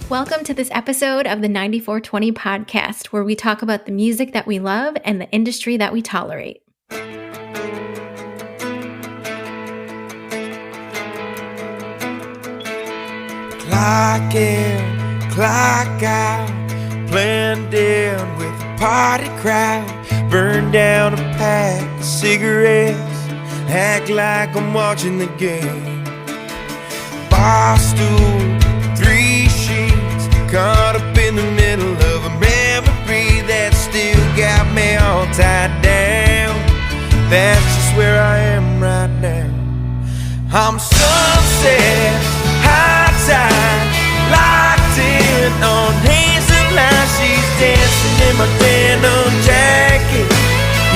Welcome to this episode of the 94twenty podcast, where we talk about the music that we love and the industry that we tolerate. Clock in, clock out, blend in with the party crowd. Burn down a pack of cigarettes, act like I'm watching the game. Bar stool, 3 sheets, caught up in the middle of a memory that still got me all tied down. That's just where I am right now. I'm sunset, high tide, locked in on hazel line. She's dancing in my denim jacket.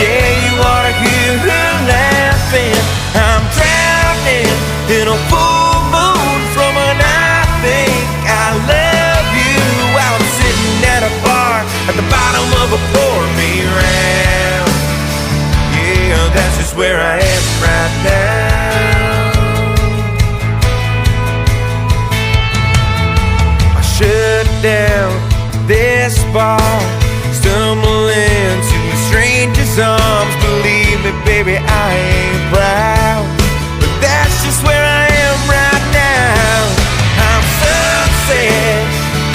Yeah, you ought to hear her laughing. I'm drowning in a full moon from an I think I love you, while I'm sitting at a bar at the bottom of a pour me round. Yeah, that's just where I am right now. I shut down this bar, stumble into a stranger's arms. Believe me, baby, I ain't proud, but that's just where I am right now. I'm sunset,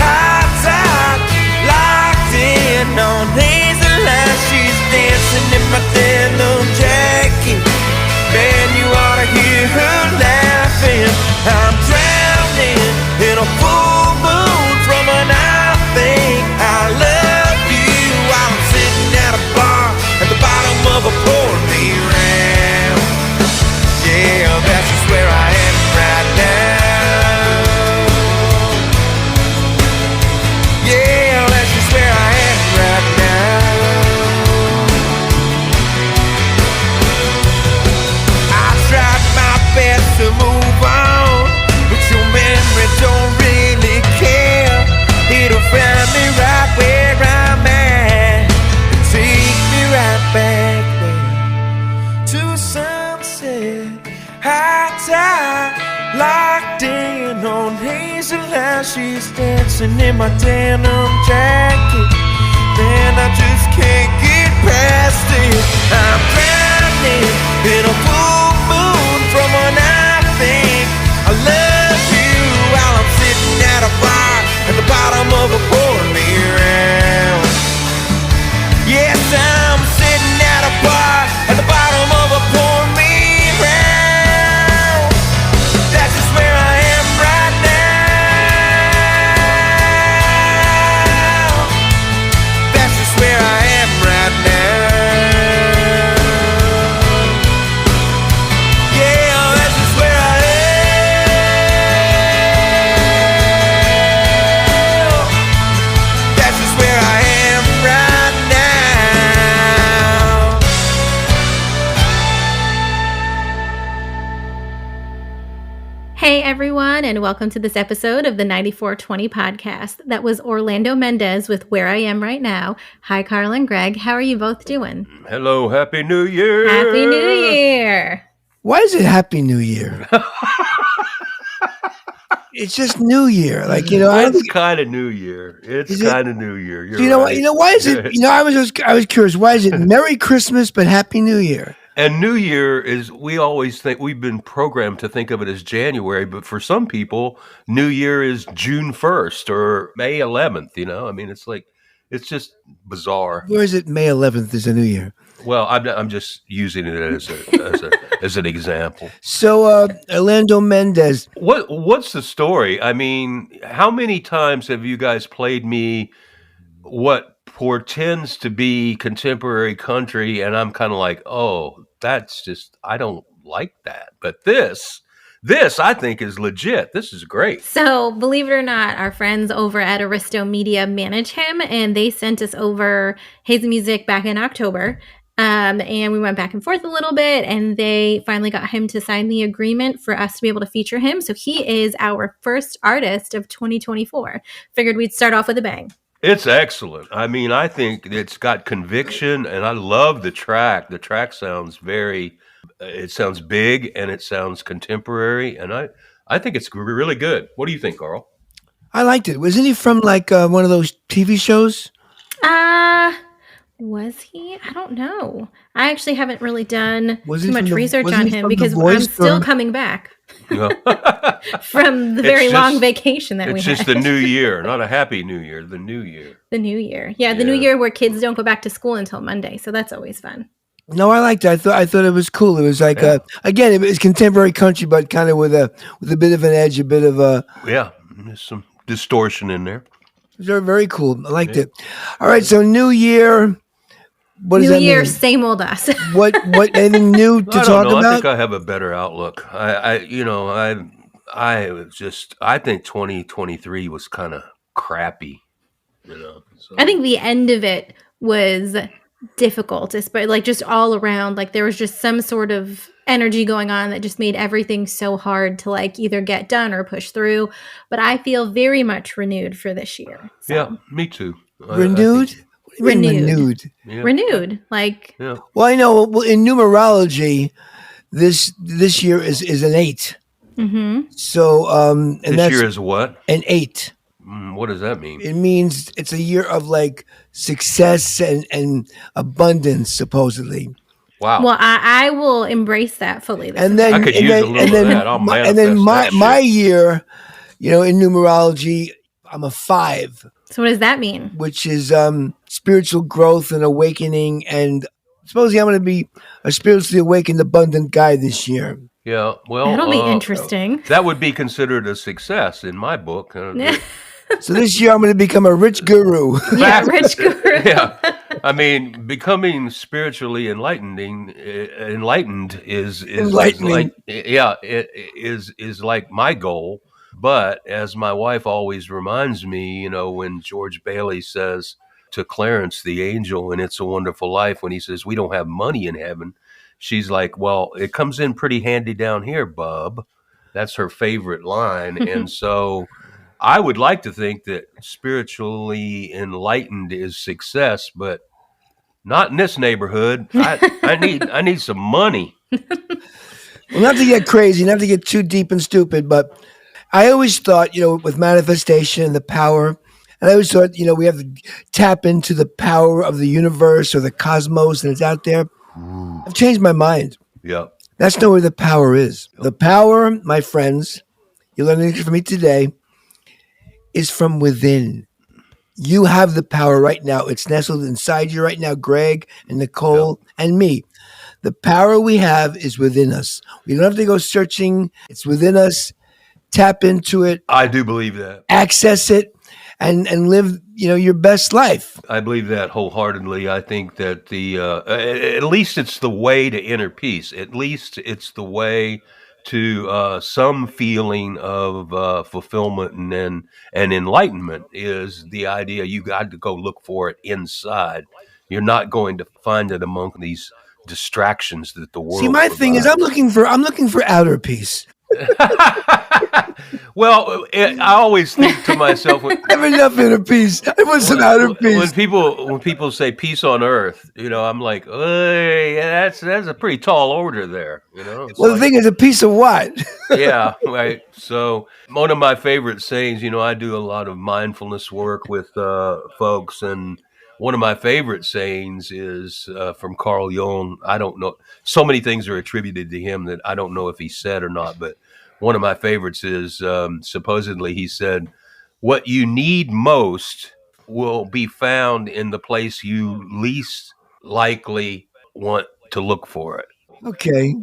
high tide, locked in on hazel line. She's dancing in my denim jacket. Man, you ought to hear her laughing. I'm drowning in a full moon from an I think I love you, while I'm sitting at a bar at the bottom of a pour me round. Yeah, that's just where I am right now. Yeah, that's just where I am right now. I tried my best to move on, but your memory don't really care. It'll find me right where I'm at and take me right back there to sunset, high tide, locked in on hazel line. She's dancing in my denim jacket. Man, I just can't get past it. I'm drowning in a full moon from an I think I love you, while I'm sitting at a bar at the bottom of a pour me round. Yes, I'm sitting at a bar at the bottom of a pour me round. That's just where I am right now. That's just where I am right now. Yeah, that's just where I am. That's just where I am right now. Hey everyone, and welcome to this episode of the 94twenty podcast. That was Orlando Mendez with Where I Am Right Now. Hi, Carl and Greg. How are you both doing? Hello, Happy New Year! Happy New Year! Why is it Happy New Year? It's just New Year, like It's kind of New Year. It's Is it? kind of New Year. You're you know right. why is it? I was curious. Why is it Merry Christmas but Happy New Year? And New Year is, we always think, we've been programmed to think of it as January, but for some people, New Year is June 1st or May 11th, I mean, it's like, it's just bizarre. Where is it? May 11th is a New Year. Well, I'm just using it as an example. So Orlando Mendez, What's the story? I mean, how many times have you guys played me what portends to be contemporary country, and I'm kind of like, oh, that's just, I don't like that. But this I think is legit. This is great. So, believe it or not, our friends over at Aristo Media manage him, and they sent us over his music back in October. And we went back and forth a little bit, and they finally got him to sign the agreement for us to be able to feature him. So he is our first artist of 2024. Figured we'd start off with a bang. It's excellent. I mean, I think it's got conviction, and I love the track. The track sounds it sounds big, and it sounds contemporary, and I think it's really good. What do you think, Carl? I liked it. Wasn't he from like one of those TV shows? Uh, was he? I don't know. I actually haven't really done Was too he from much the? research Wasn't on he him from The because I'm Voice? still Or coming back You know? from the It's very long just- vacation that we It's had. just the new year, not a happy new year, the new year. The new year. Yeah, the new Yeah. year where kids don't go back to school until Monday. So that's always fun. no, I liked it. I thought it was cool. It was like Yeah. again, it was contemporary country, but kind of with a bit of an edge, a bit of a. Yeah, there's some distortion in there. It was very cool. I liked Yeah. it. All right, so New Year. What does New that year, mean? same old us. What anything new to I don't talk know. I about? think I have a better outlook. I think 2023 was kind of crappy. So. I think the end of it was difficult, but like just all around, like there was just some sort of energy going on that just made everything so hard to like either get done or push through. But I feel very much renewed for this year. So. Yeah, me too. Renewed? What do you mean renewed? Yeah. Renewed, like Yeah. Well, I know. Well, in numerology, this year is an 8. mhm. So, and This that's year is what? an 8. What does that mean? It means it's a year of like success and abundance, supposedly. Wow. Well, I will embrace that fully. And then I could and use then, a little and of then, that. I'll my, and then manifest that my shit. year, in numerology, I'm a 5, So what does that mean? which is spiritual growth and awakening. And supposedly I'm going to be a spiritually awakened, abundant guy this year. Yeah. Well, That'll be interesting. That would be considered a success in my book. So this year I'm going to become a rich guru. Yeah, rich guru. Yeah. I mean, becoming spiritually enlightened is Enlightening. like, yeah, it is like my goal. But as my wife always reminds me, when George Bailey says to Clarence the angel in It's a Wonderful Life, when he says we don't have money in heaven, she's like, well, it comes in pretty handy down here, bub. That's her favorite line. And so I would like to think that spiritually enlightened is success, but not in this neighborhood. I need some money. Well, not to get crazy, not to get too deep and stupid, but I always thought, with manifestation and the power, and I always thought, we have to tap into the power of the universe or the cosmos, and it's out there. I've changed my mind. Yeah. That's not where the power is. The power, my friends, you're learning from me today, is from within. You have the power right now. It's nestled inside you right now, Greg and Nicole and me. The power we have is within us. We don't have to go searching. It's within us. Tap into it, I do believe that. access it, and live, your best life. I believe that wholeheartedly. I think that at least it's the way to inner peace. At least it's the way to some feeling of fulfillment and enlightenment is the idea. You got to go look for it inside. You're not going to find it among these distractions that the world. See, my thing is, I'm looking for outer peace. Well, I always think to myself, I have enough inner peace. I want some outer peace. when people say peace on earth, I'm like, hey, that's a pretty tall order there. It's Well, like, the thing is, a piece of what? yeah, right. So one of my favorite sayings, I do a lot of mindfulness work with folks, and one of my favorite sayings is from Carl Jung. I don't know. So many things are attributed to him that I don't know if he said or not, but one of my favorites is supposedly he said, what you need most will be found in the place you least likely want to look for it. Okay.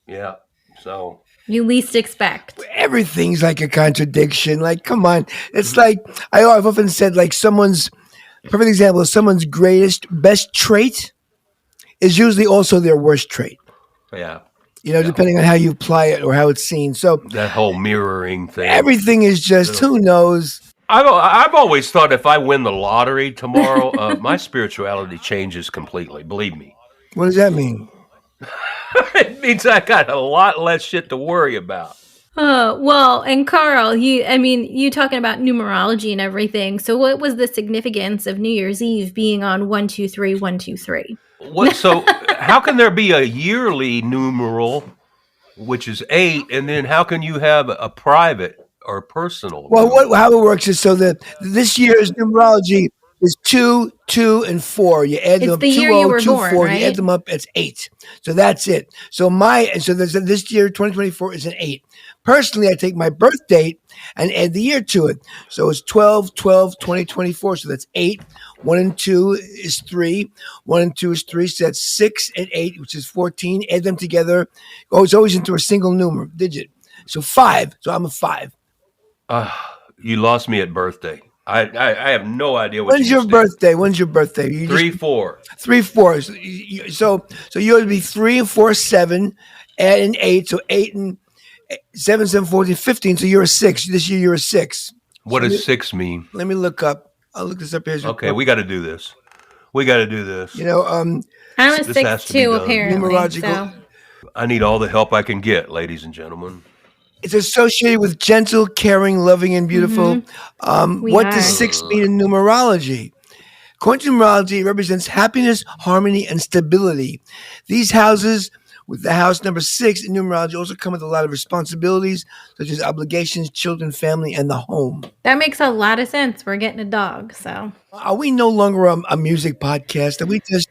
Yeah. So You least expect. Everything's like a contradiction. Like, come on. It's like, I've often said, like, perfect example is someone's best trait is usually also their worst trait. yeah. Depending on how you apply it or how it's seen. So That whole mirroring thing. everything is just, who knows? I've always thought if I win the lottery tomorrow, my spirituality changes completely. Believe me. What does that mean? It means I got a lot less shit to worry about. Well, and Carl, you talking about numerology and everything. So what was the significance of New Year's Eve being on 123 So how can there be a yearly numeral, which is 8, and then how can you have a private or personal Well, numerology? how it works is so that this year's numerology is 2, 2, and 4. You add them It's up, the 2, year you 0, were 2, born, 4. You add right? them up, it's 8. So that's it. So this year, 2024, is an 8. Personally, I take my birth date and add the year to it. So it's 12, 12, 2024. So that's 8. 1 and 2 is 3. 1 and 2 is 3. So that's 6 and 8, which is 14. Add them together. Goes always into a single number digit. So 5. So I'm a 5. You lost me at birthday. I have no idea what you When's your just did. birthday? When's your birthday? You just 3-4. 3, 4. So you would be 3 and 4, 7, add an 8. So 8 and 7, 7, 14, 15. So you're a 6. This year you're a 6. What So does 6 mean? let me look up. I'll look this up here. Okay, we got to do this. We got to do this. You know, I'm a This has 6 to be too, done. apparently. numerological. So I need all the help I can get, ladies and gentlemen. It's associated with gentle, caring, loving, and beautiful. We What are. does 6 mean in numerology? According to numerology, it represents happiness, harmony, and stability. These houses, with the house number 6 in numerology, also come with a lot of responsibilities, such as obligations, children, family, and the home. that makes a lot of sense. We're getting a dog, so Are we no longer a music podcast? Are we just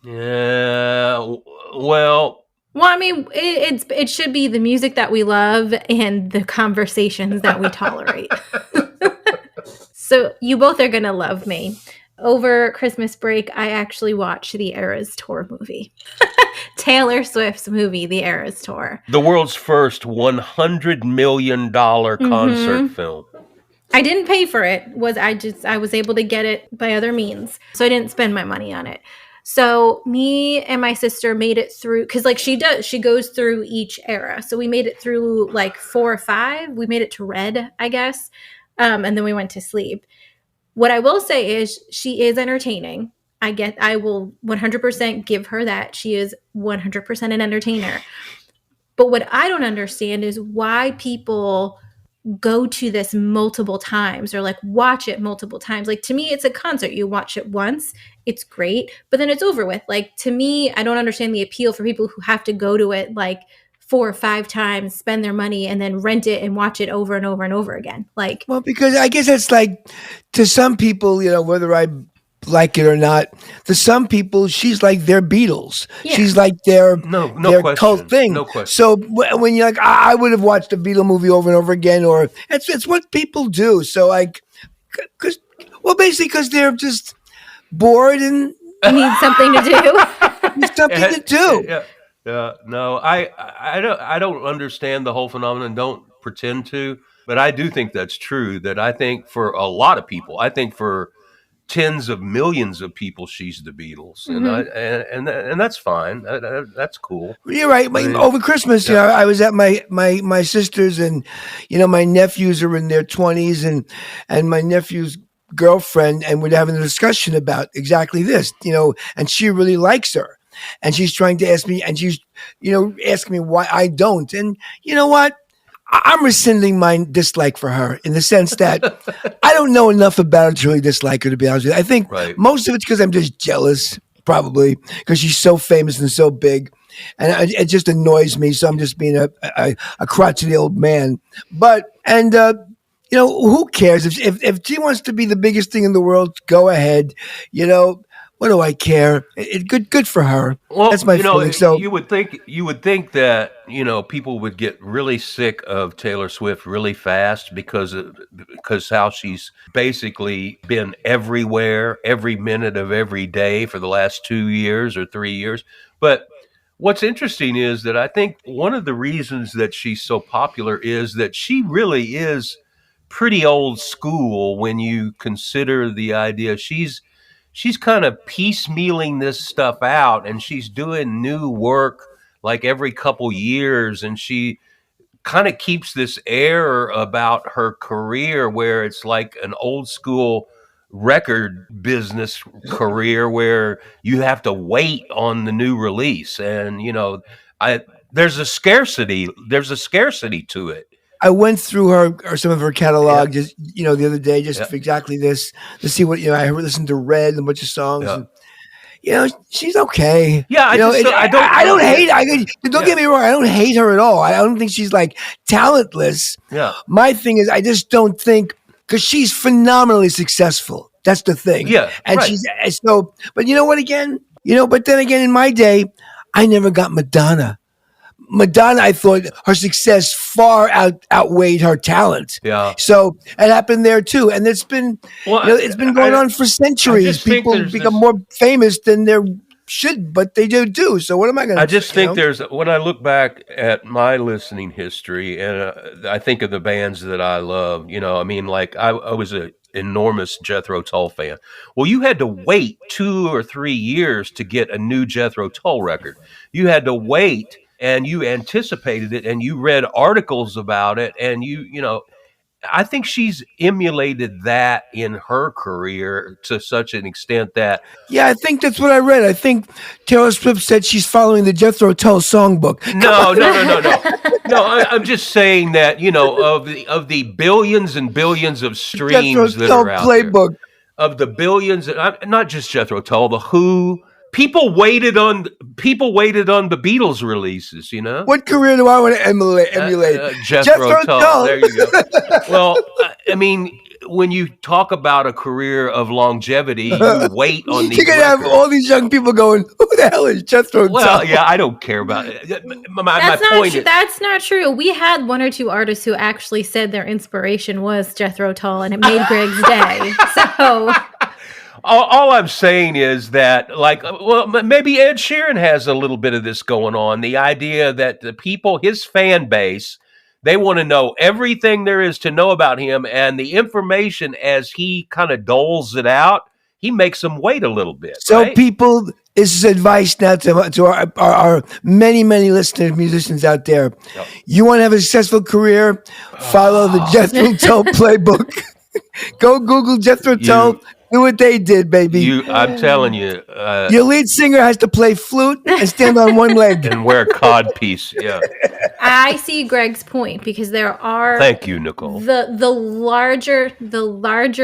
Yeah. Well, I mean, it should be the music that we love and the conversations that we tolerate. So you both are gonna love me. Over Christmas break, I actually watched the Eras Tour movie. Taylor Swift's movie, The Eras Tour. the world's first $100 million concert film. I didn't pay for it. I was able to get it by other means. So I didn't spend my money on it. So me and my sister made it through, because like she goes through each era. So we made it through like 4 or 5. We made it to Red, I guess. And then we went to sleep. What I will say is she is entertaining. I will 100% give her that. She is 100% an entertainer. But what I don't understand is why people go to this multiple times or like watch it multiple times. Like to me, it's a concert. You watch it once, it's great, but then it's over with. Like to me, I don't understand the appeal for people who have to go to it like 4 or 5 times, spend their money, and then rent it and watch it over and over and over again. Like, well, because I guess it's like to some people, whether I like it or not, to some people, she's like their Beatles. Yeah. She's like their question. cult thing. No question. So when you're like, I would have watched a Beatle movie over and over again, or it's what people do. So like, basically because they're just bored and need something to do. need something to do. Yeah. No, I don't understand the whole phenomenon. Don't pretend to, but I do think that's true. That I think for a lot of people, I think for tens of millions of people, she's the Beatles, and that's fine. That's cool. You're right. Over Christmas, I was at my sister's, and my nephews are in their 20s, and my nephew's girlfriend, and we're having a discussion about exactly this, and she really likes her, and she's trying to ask me, and she's asking me why I don't, and you know what? I'm rescinding my dislike for her in the sense that I don't know enough about her to really dislike her, to be honest with you. I think most of it's because I'm just jealous, probably, because she's so famous and so big. And it just annoys me. So I'm just being a crotchety old man. But, who cares? If she wants to be the biggest thing in the world, go ahead. What do I care? Good for her. Well, that's my feeling. So you would think that people would get really sick of Taylor Swift really fast because how she's basically been everywhere, every minute of every day for the last 2 years or 3 years. But what's interesting is that I think one of the reasons that she's so popular is that she really is pretty old school when you consider the idea she's kind of piecemealing this stuff out, and she's doing new work like every couple years, and she kind of keeps this air about her career where it's like an old school record business career where you have to wait on the new release, and there's a scarcity to it. I went through some of her catalog just the other day just for exactly this to see what I listened to Red and a bunch of songs. And, she's okay. Yeah, I don't hate. Don't get me wrong. I don't hate her at all. I don't think she's like talentless. Yeah. My thing is, I just don't think because she's phenomenally successful. That's the thing. Yeah, and right. she's so. But you know what? Again, But then again, in my day, I never got Madonna. I thought her success far outweighed her talent. Yeah. So it happened there too, and it's been it's been going on for centuries. People become more famous than they should, but they do. So what am I going to? I just think when I look back at my listening history, and I think of the bands that I love. Like I was a enormous Jethro Tull fan. Well, you had to wait 2 or 3 years to get a new Jethro Tull record. You had to wait. And you anticipated it, and you read articles about it, and I think she's emulated that in her career to such an extent that. Yeah, I think that's what I read. I think Taylor Swift said she's following the Jethro Tull songbook. No. I'm just saying that of the billions and billions of streams that are out playbook. There, of the billions, not just Jethro Tull, the Who. People waited on the Beatles releases, What career do I want to emulate? Jethro Tull. There you go. Well, when you talk about a career of longevity, you wait on these. You're going to have all these young people going, who the hell is Jethro Tull? Well, yeah, I don't care about it. My point is, that's not true. We had 1 or 2 artists who actually said their inspiration was Jethro Tull, and it made Greg's day. So... All I'm saying is that, maybe Ed Sheeran has a little bit of this going on. The idea that the people, his fan base, they want to know everything there is to know about him, and the information as he kind of doles it out, he makes them wait a little bit. So right? People, this is advice now to our many, many listeners, musicians out there. Yep. You want to have a successful career, follow the Jethro Tull playbook. Go Google Jethro Tull. Do what they did, baby. I'm telling you. Your lead singer has to play flute and stand on one leg. And wear codpiece, yeah. I see Greg's point because there are... Thank you, Nicole. The larger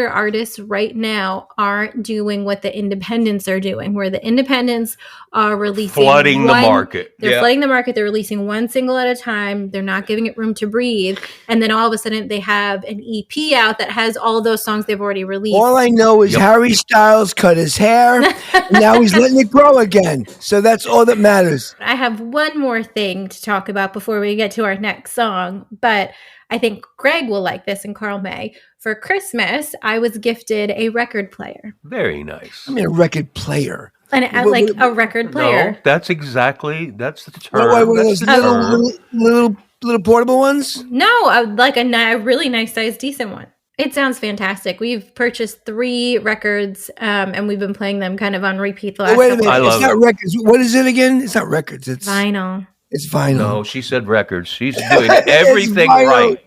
artists right now aren't doing what the independents are doing, where the independents are releasing... Flooding the market. They're flooding the market. They're releasing one single at a time. They're not giving it room to breathe. And then all of a sudden they have an EP out that has all those songs they've already released. All I know is Harry Styles cut his hair, and now he's letting it grow again. So that's all that matters. I have one more thing to talk about before we get to our next song, but I think Greg will like this and Carl may. For Christmas, I was gifted a record player. Very nice. I mean, a record player. And a record player. No, that's the term. One of those little portable ones? No, like a really nice sized decent one. It sounds fantastic. We've purchased 3 records, and we've been playing them kind of on repeat the last wait a minute. I love it's not records. What is it again? It's not records. It's vinyl. It's vinyl. No, she said records. She's doing everything right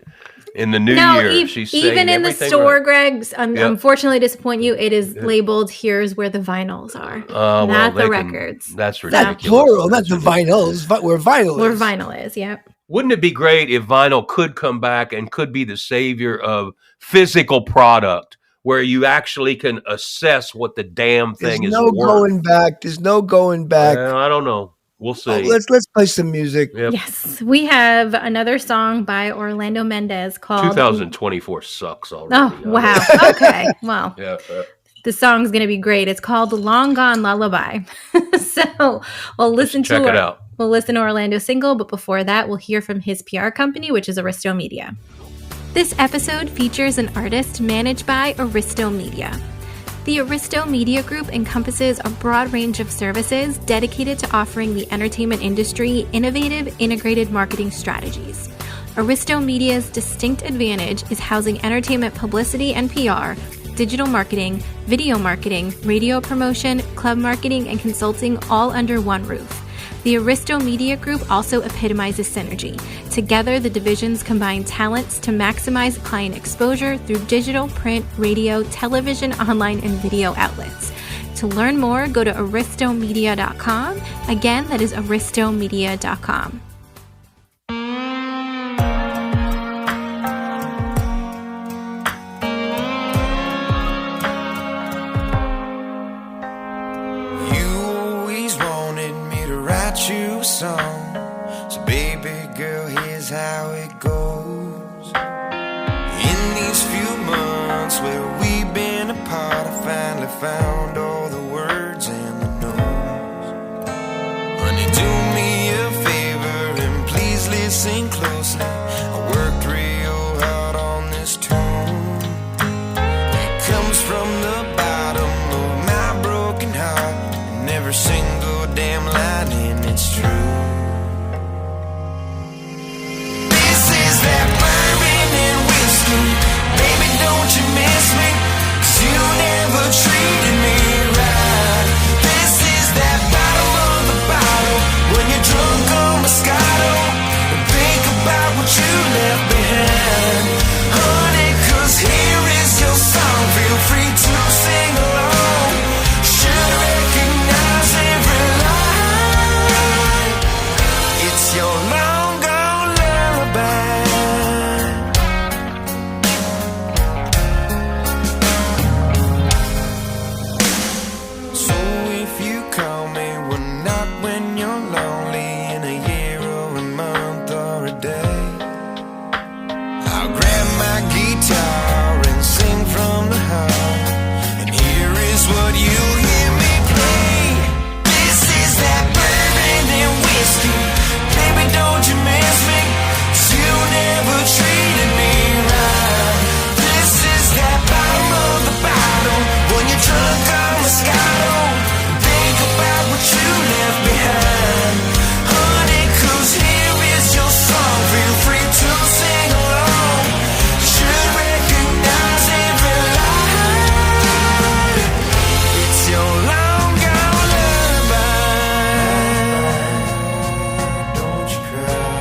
in the new year. She's even in the store, right. Greg, unfortunately disappoint you, it is labeled, here's where the vinyls are. Not the records. That's ridiculous. Not plural, not the vinyls, but where vinyl is. Where vinyl is, yep. Wouldn't it be great if vinyl could come back and could be the savior of physical product where you actually can assess what the damn thing is worth? There's no going back. I don't know. We'll see. Let's play some music. Yep. Yes. We have another song by Orlando Mendez called 2024 sucks already. Oh, wow. Okay. Well. Yeah. The song's going to be great. It's called Long Gone Lullaby. So we'll listen check it out. We'll listen to Orlando's single, but before that, we'll hear from his PR company, which is Aristo Media. This episode features an artist managed by Aristo Media. The Aristo Media Group encompasses a broad range of services dedicated to offering the entertainment industry innovative, integrated marketing strategies. Aristo Media's distinct advantage is housing entertainment publicity and PR, digital marketing, video marketing, radio promotion, club marketing, and consulting all under one roof. The Aristo Media Group also epitomizes synergy. Together, the divisions combine talents to maximize client exposure through digital, print, radio, television, online, and video outlets. To learn more, go to aristomedia.com. Again, that is aristomedia.com. You song. So baby girl, here's how it goes. In these few months where we've been apart, I finally found all the words and the no's. Honey, do me a favor and please listen closely. I worked real hard on this tune. It comes from the bottom of my broken heart, and every single damn line in it's true. This is that bourbon and whiskey. Baby, don't you miss me? 'Cause you never treated me right. This is that bottom of the bottle when you're drunk on Moscato and think about what you left behind. Honey, 'cause here is your song. Feel free to sing along. Should recognize every line. It's your long gone lullaby. So if you call me one night when you're lonely, in a year or a month or a day, I'll grab my guitar and sing from the heart, and here is what you'll hear me play. This is that bourbon and whiskey. Baby, don't you miss me? 'Cause you never treated me right. This is that bottom of the bottle when you're drunk on Moscato. Think about what you left behind. Honey, 'cause here is your song. Feel free to sing along. Should recognize every line. It's your long gone lullaby. Don't you cry.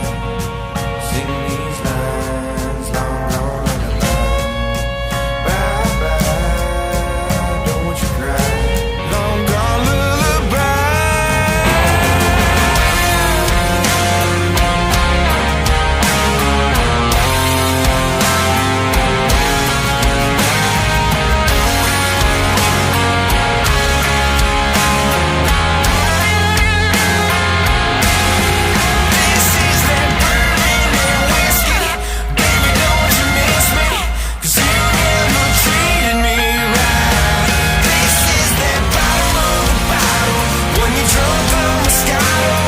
Sing these lines, long gone lullaby. Bye bye. Don't you cry. Long gone lullaby. This is that bourbon and whiskey. Baby, don't you miss me? 'Cause you never treated me right. This is that bottom of the bottle when you're drunk on Moscato.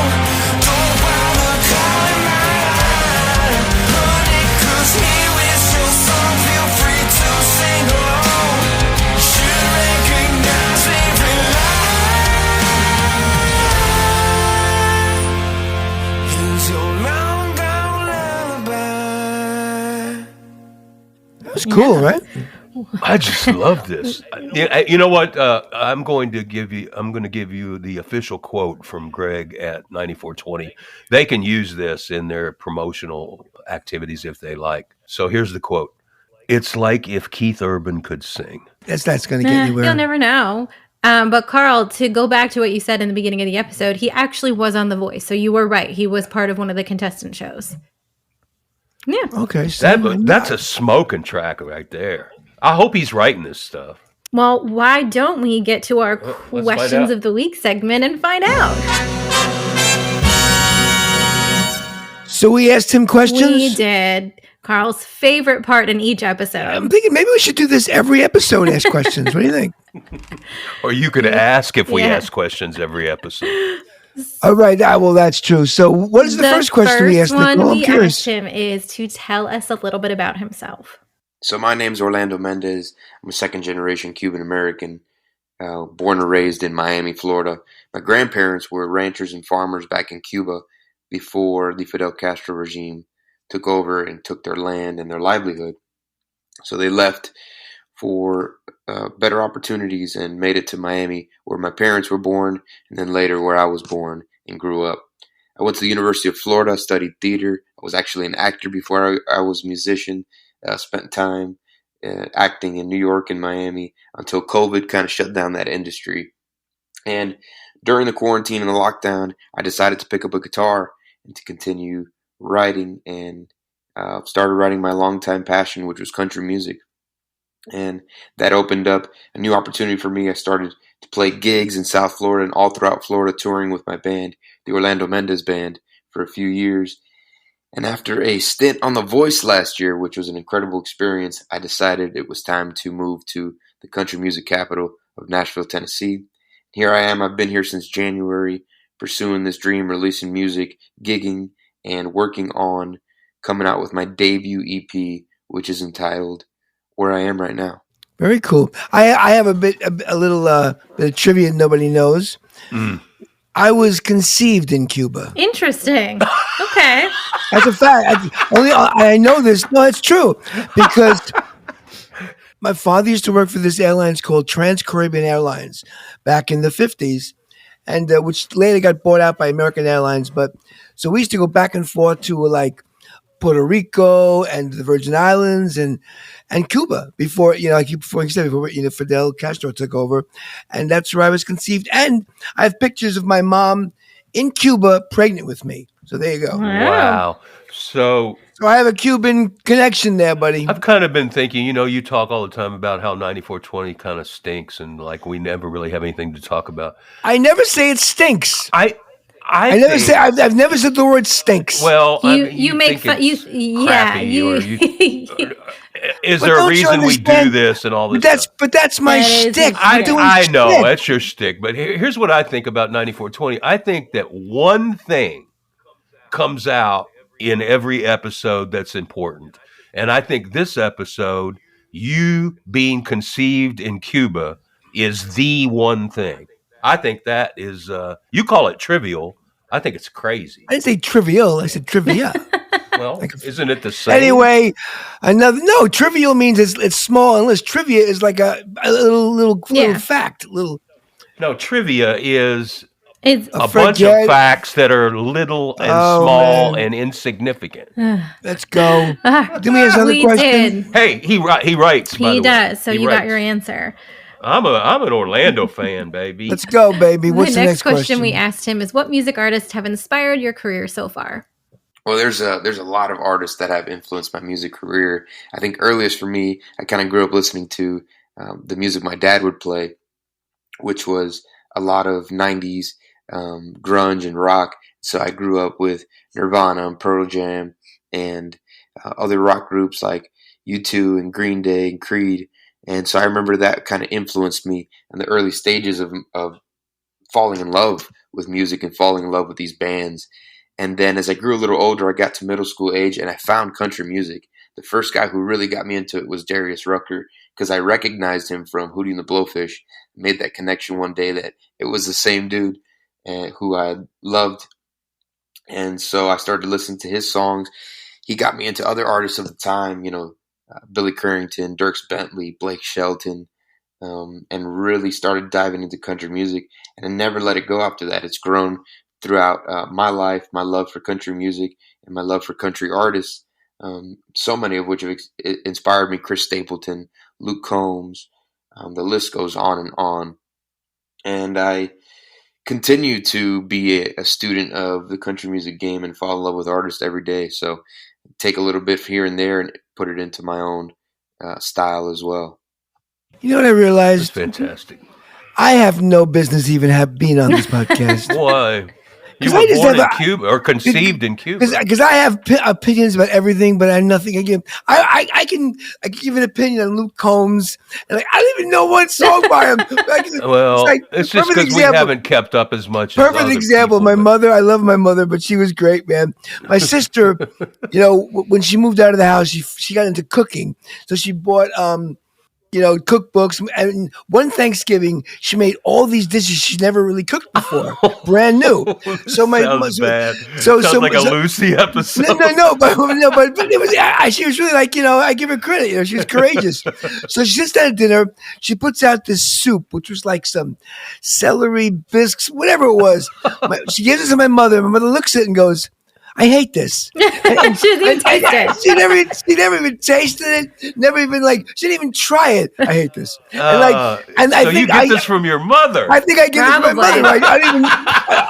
Don't bother calling my line. Honey, 'cause here is your song. Feel free to sing along. Should recognize every line. Here's your long gone lullaby. That was cool, right? I just love this. You know what? I'm going to give you the official quote from Greg at 94twenty. They can use this in their promotional activities if they like. So here's the quote. It's like if Keith Urban could sing. That's not going to get anywhere. You'll never know. But Carl, to go back to what you said in the beginning of the episode, he actually was on The Voice. So you were right. He was part of one of the contestant shows. Yeah. Okay, so That's a smoking track right there. I hope he's writing this stuff. Well, why don't we get to our Let's find questions out. of the week segment and find out? So we asked him questions. We did. Carl's favorite part in each episode. I'm thinking maybe we should do this every episode. Ask questions. What do you think? Or you could ask if we Yeah. ask questions every episode. All right. Well, that's true. So what is the first question we asked The first Nicole? one I'm we curious. asked him is to tell us a little bit about himself. So my name's Orlando Mendez. I'm a second-generation Cuban-American, born and raised in Miami, Florida. My grandparents were ranchers and farmers back in Cuba before the Fidel Castro regime took over and took their land and their livelihood. So they left for better opportunities and made it to Miami, where my parents were born, and then later where I was born and grew up. I went to the University of Florida, studied theater. I was actually an actor before I was a musician. Spent time acting in New York and Miami until COVID kind of shut down that industry. And during the quarantine and the lockdown, I decided to pick up a guitar and to continue writing, and started writing my longtime passion, which was country music. And that opened up a new opportunity for me. I started to play gigs in South Florida and all throughout Florida, touring with my band, the Orlando Mendez Band, for a few years. And after a stint on The Voice last year, which was an incredible experience, I decided it was time to move to the country music capital of Nashville, Tennessee. Here I am. I've been here since January, pursuing this dream, releasing music, gigging, and working on coming out with my debut EP, which is entitled Where I Am Right Now. Very cool. I have a little bit of trivia nobody knows. I was conceived in Cuba. Interesting. Okay. That's a fact. I know this. No, it's true because my father used to work for this airlines called Trans-Caribbean Airlines back in the 50s, and which later got bought out by American Airlines. But so we used to go back and forth to like Puerto Rico and the Virgin Islands and Cuba before Fidel Castro took over, and that's where I was conceived. And I have pictures of my mom in Cuba pregnant with me. So there you go. Wow. So I have a Cuban connection there, buddy. I've kind of been thinking, you talk all the time about how 94twenty kind of stinks and like we never really have anything to talk about. I never say it stinks. I've never said the word stinks. Well, you make fun. Is there a reason we do this and all this stuff? But that's my shtick. I know that's your shtick. But here's what I think about 94twenty. I think that one thing comes out in every episode that's important, and I think this episode, you being conceived in Cuba, is the one thing. I think that is. You call it trivial. I think it's crazy. I didn't say trivial. I said trivia. Well, isn't it the same? Anyway, trivial means it's small, unless trivia is like a little fact. No, trivia is it's a bunch of facts that are little and small and insignificant. Let's go. Do we have another question? Did. Hey, he writes. He does. So you got your answer. I'm an Orlando fan, baby. Let's go, baby. What's the next question we asked him is, what music artists have inspired your career so far? Well, there's a lot of artists that have influenced my music career. I think earliest for me, I kind of grew up listening to the music my dad would play, which was a lot of 90s grunge and rock. So I grew up with Nirvana and Pearl Jam and other rock groups like U2 and Green Day and Creed. And so I remember that kind of influenced me in the early stages of falling in love with music and falling in love with these bands. And then as I grew a little older, I got to middle school age and I found country music. The first guy who really got me into it was Darius Rucker, because I recognized him from Hootie and the Blowfish. I made that connection one day that it was the same dude who I loved. And so I started listening to his songs. He got me into other artists of the time, Billy Currington, Dierks Bentley, Blake Shelton, and really started diving into country music. And I never let it go after that. It's grown throughout my life, my love for country music and my love for country artists, so many of which have inspired me. Chris Stapleton, Luke Combs, the list goes on and on. And I continue to be a student of the country music game and fall in love with artists every day. So take a little bit here and there and put it into my own style as well. You know what I realized? It's fantastic. I have no business even being on this podcast. Why? You were born in Cuba or conceived in Cuba. Because I have opinions about everything, but I have nothing. I can give an opinion on Luke Combs, and I don't even know one song by him. It's just because we haven't kept up as much. Perfect example. My mother, I love my mother, but she was great, man. My sister, when she moved out of the house, she got into cooking, so she bought cookbooks. And one Thanksgiving, she made all these dishes she's never really cooked before, brand new. So sounds bad. Sounds like a Lucy episode. No, but it was. She was really like, I give her credit. She was courageous. So she sits down at dinner. She puts out this soup, which was like some celery bisques, whatever it was. She gives it to my mother. My mother looks at it and goes, I hate this. She doesn't even taste it. She never even tasted it. Never even she didn't even try it. I hate this. And so you get this from your mother. I think I get this from my Probably. mother.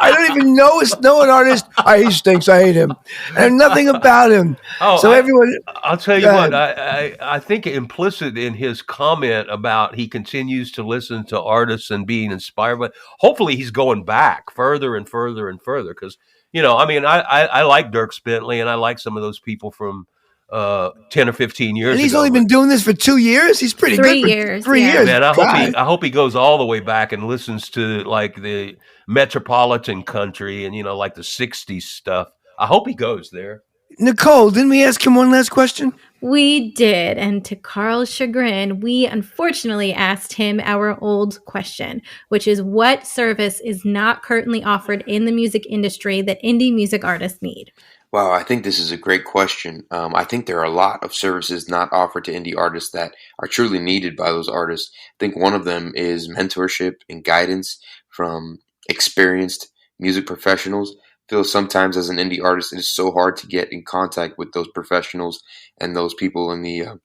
I don't even know an artist. He stinks. I hate him. And nothing about him. Everyone. I'll tell you what. I think implicit in his comment about he continues to listen to artists and being inspired, but hopefully he's going back further and further and further because. I like Dierks Bentley and I like some of those people from 10 or 15 years ago. And he's only been doing this for 2 years. He's pretty good for 3 years. Man, I hope he goes all the way back and listens to like the metropolitan country and like the 60s stuff. I hope he goes there. Nicole, didn't we ask him one last question? We did, and to Carl's chagrin, we unfortunately asked him our old question, which is what service is not currently offered in the music industry that indie music artists need? Wow, I think this is a great question. I think there are a lot of services not offered to indie artists that are truly needed by those artists. I think one of them is mentorship and guidance from experienced music professionals. Feel sometimes as an indie artist, it is so hard to get in contact with those professionals and those people in the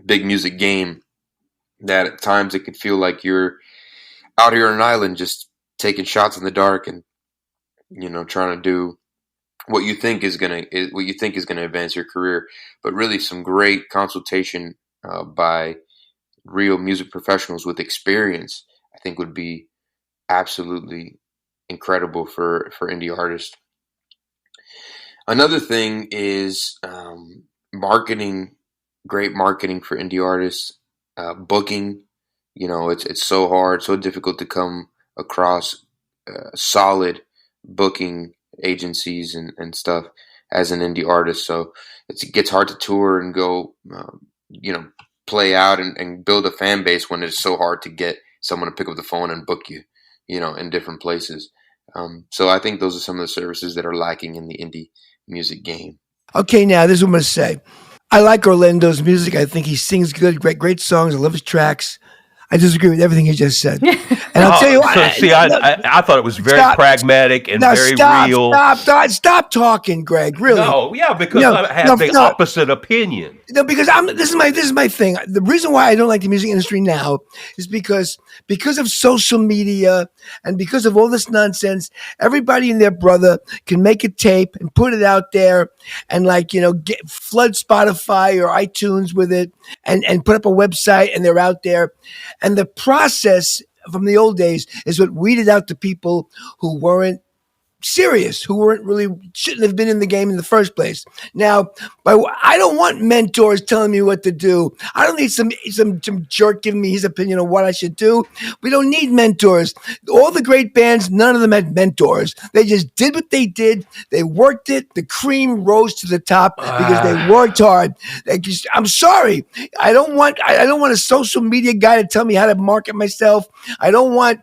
big music game that at times it could feel like you're out here on an island just taking shots in the dark and trying to do what you think is gonna advance your career. But really, some great consultation by real music professionals with experience, I think, would be absolutely incredible for indie artists. Another thing is marketing, great marketing for indie artists, booking. It's so hard, so difficult to come across solid booking agencies and stuff as an indie artist. So it gets hard to tour and go, play out and build a fan base when it's so hard to get someone to pick up the phone and book you, in different places. So I think those are some of the services that are lacking in the indie music game. Okay, now this is what I'm going to say. I like Orlando's music. I think he sings good, great songs. I love his tracks. I disagree with everything he just said. And I'll tell you what. I thought it was very pragmatic and very real. Stop talking, Greg. Really? No, yeah, because I have the opposite opinion. No, because this is my thing. The reason why I don't like the music industry now is because of social media and because of all this nonsense. Everybody and their brother can make a tape and put it out there and flood Spotify or iTunes with it and put up a website and they're out there. And the process from the old days is what weeded out the people who weren't serious, who shouldn't have been in the game in the first place. Now, I don't want mentors telling me what to do. I don't need some jerk giving me his opinion on what I should do. We don't need mentors. All the great bands, none of them had mentors. They just did what they did. They worked it. The cream rose to the top because they worked hard. I'm sorry. I don't want a social media guy to tell me how to market myself. I don't want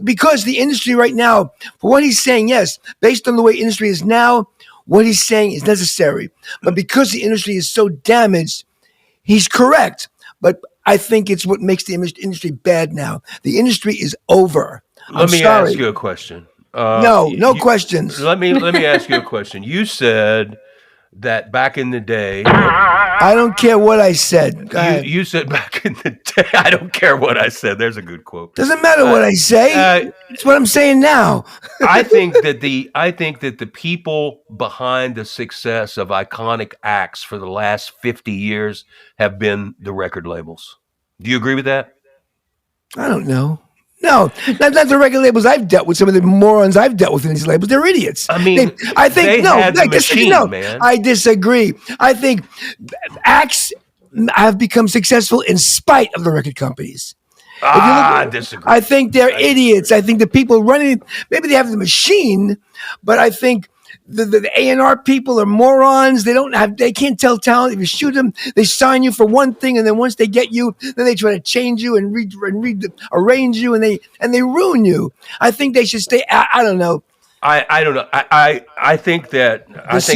because the industry right now, for what he's saying, yes, based on the way industry is now, what he's saying is necessary. But because the industry is so damaged, he's correct. But I think it's what makes the industry bad now. The industry is over. Let me ask you a question. No questions. Let me ask you a question. You said that back in the day. I don't care what I said. You said back in the day. I don't care what I said. There's a good quote. Doesn't matter what I say. It's what I'm saying now. I think that the people behind the success of iconic acts for the last 50 years have been the record labels. Do you agree with that? I don't know. No, not the record labels I've dealt with. Some of the morons I've dealt with in these labels, they're idiots. I mean, man. I disagree. I think acts have become successful in spite of the record companies. I disagree. I think they're idiots. I think the people running, maybe they have the machine, but I think the A&R people are morons. They can't tell talent. If you shoot them, they sign you for one thing, and then once they get you, then they try to change you and arrange you, and they ruin you. I think they should stay. I don't know. I don't know. I think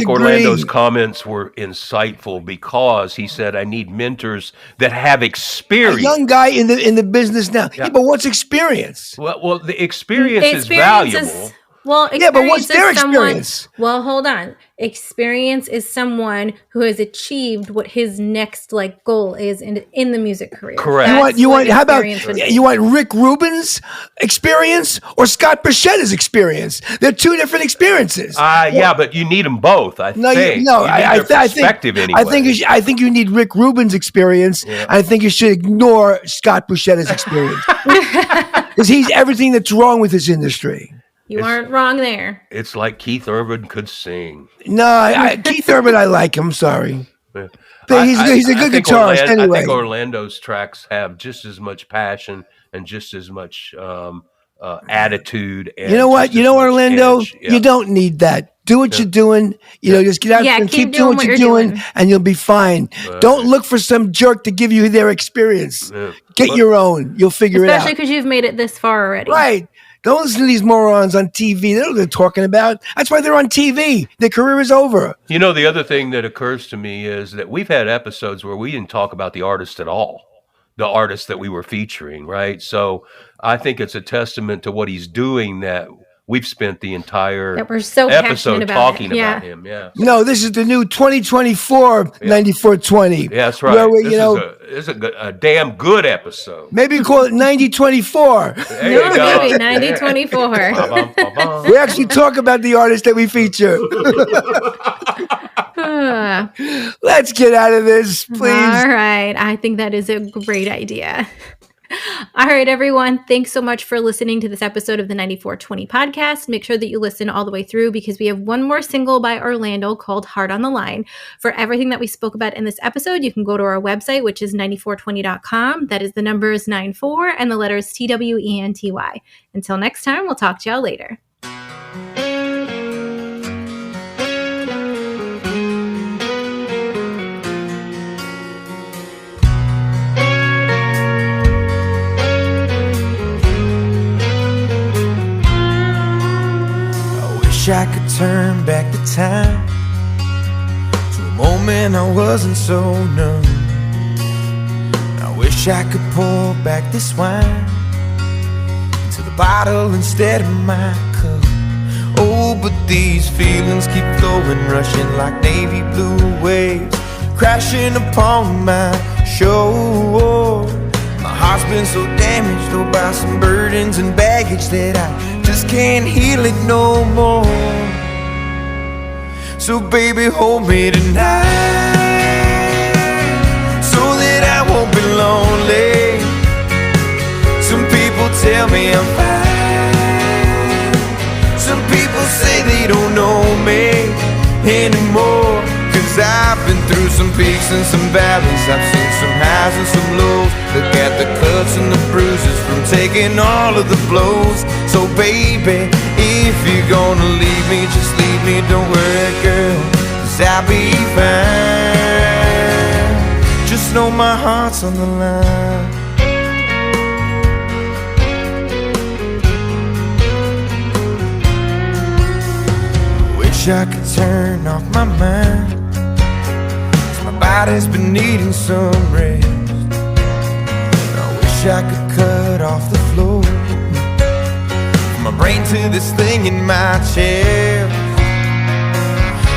Orlando's comments were insightful because he said, "I need mentors that have experience." A young guy in the business now. Yeah, but what's experience? Well, the experience is valuable. Well, Yeah, but what's experience their is someone. experience? Well, hold on. Experience is someone who has achieved what his next like goal is in the music career. Correct. That's You what want how about experience would be. you want Rick Rubin's experience or Scott Borchetta's experience? They're two different experiences. Yeah, but you need them both. I think. You need their perspective anyway. I think you need Rick Rubin's experience. Yeah. I think you should ignore Scott Borchetta's experience because he's everything that's wrong with this industry. You aren't wrong there. It's like Keith Urban could sing. No, Keith Urban, I like him. I'm sorry. Yeah. But he's a good guitarist anyway. I think Orlando's tracks have just as much passion and just as much attitude. And you know what? You know, Orlando, yeah. you don't need that. Do what you're doing. You know, just get out there and keep doing what you're doing, and you'll be fine. Don't look for some jerk to give you their experience. Get your own. You'll figure it out. Especially because you've made it this far already. Right. Don't listen to these morons on TV. They don't know what they're talking about. That's why they're on TV. Their career is over. You know, the other thing that occurs to me is that we've had episodes where we didn't talk about the artist at all, the artist that we were featuring, right? So I think it's a testament to what he's doing that we've spent the entire that we're so episode talking yeah. about him. Yeah. No, this is the new 2024 94twenty. Yeah, that's right. Where we, this is a damn good episode. Maybe call it 9024. There you go. Maybe 9024. We actually talk about the artists that we feature. Let's get out of this, please. All right. I think that is a great idea. All right, everyone. Thanks so much for listening to this episode of the 94twenty podcast. Make sure that you listen all the way through because we have one more single by Orlando called Heart on the Line. For everything that we spoke about in this episode, you can go to our website, which is 94twenty.com. That is the numbers 94 and the letters TWENTY. Until next time, we'll talk to y'all later. Wish I could turn back the time to a moment I wasn't so numb. I wish I could pour back this wine into the bottle instead of my cup. Oh, but these feelings keep flowing, rushing like navy blue waves, crashing upon my shore. My heart's been so damaged, though, by some burdens and baggage that I just can't heal it no more. So baby, hold me tonight so that I won't be lonely. Some people tell me I'm fine. Some people say they don't know me anymore. 'Cause I've been through some peaks and some valleys. I've seen some highs and some lows. Look at the cuts and the bruises from taking all of the blows. So baby, if you're gonna leave me, just leave me, don't worry girl, 'cause I'll be fine. Just know my heart's on the line. Wish I could turn off my mind, body's been needing some rest. I wish I could cut off the flow from my brain to this thing in my chest.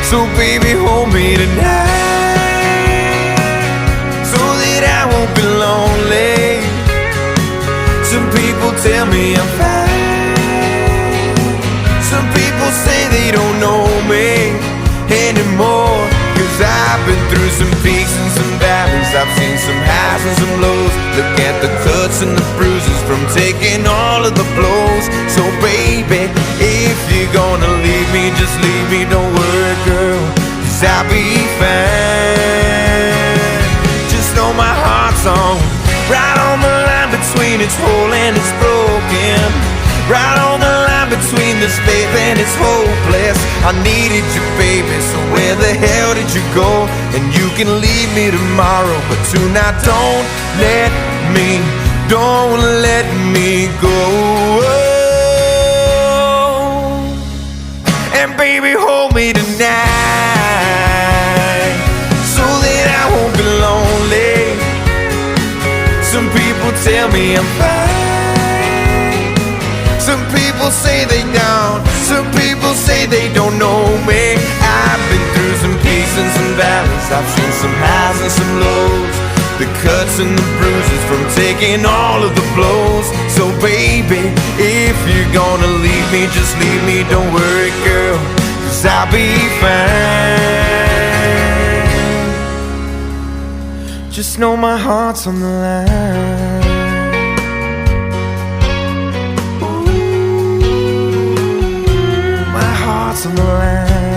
So baby, hold me tonight so that I won't be lonely. Some people tell me I'm fine. Some people say they don't know me anymore. 'Cause I've been through some peaks and some valleys. I've seen some highs and some lows. Look at the cuts and the bruises from taking all of the blows. So baby, if you're gonna leave me, just leave me, don't worry girl, 'cause I'll be fine. Just know my heart's on, right on the line between its whole and its broken. Right on the line between this faith and it's hopeless. I needed you, baby, so where the hell did you go? And you can leave me tomorrow, but tonight don't let me go. And baby, hold me tonight so that I won't be lonely. Some people tell me I'm fine. Some people say they don't. Some people say they don't know me. I've been through some peaks and some valleys. I've seen some highs and some lows, the cuts and the bruises from taking all of the blows. So baby, if you're gonna leave me, just leave me, don't worry girl, 'cause I'll be fine. Just know my heart's on the line. Ooh, my heart's on the line.